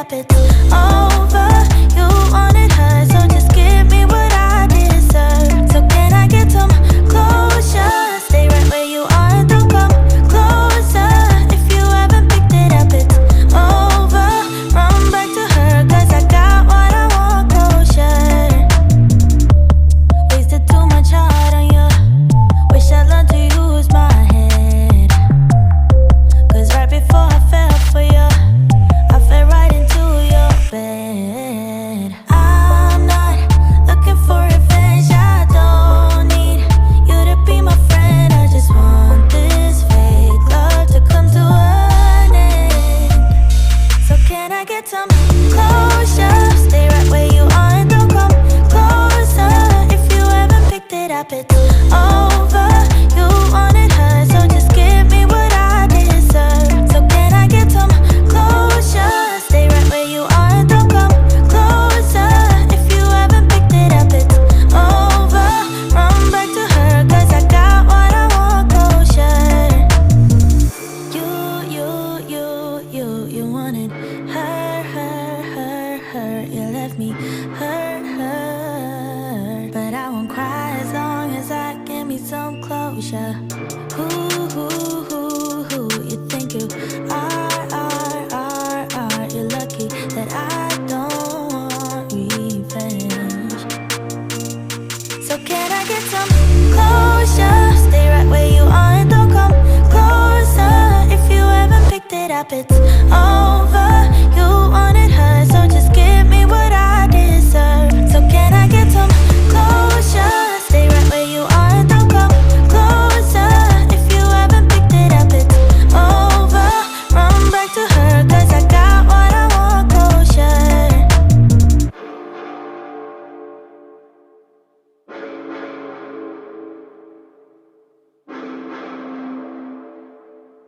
up, it's over. You wanted her, so just give me what I deserve. So can I get some closure? Stay right where you are and don't come closer. If you haven't picked it up, it's over. Run back to her, cause I got what I want, closure. Wasted too much heart on you. Wish I learned to use my head. Cause right before I fell for you, I fell right into your bed. I'm not looking for revenge. I don't need you to be my friend. I just want this fake love to come to an end. So can I get some closure? Stay right where you are and don't come closer. If you haven't picked it up, it's over. You wanted her, so just give me what I deserve. So can I get some closure? Stay right where you are and don't come closer. If you haven't picked it up, it's over. Run back to her, cause I got what I want, closure. You wanted her. You left me hurt. But I won't cry as long as I give me some closure. Who you think you are. You're lucky that I don't want revenge. So can I get some closure? Stay right where you are and don't come closer. If you haven't picked it up, it's over.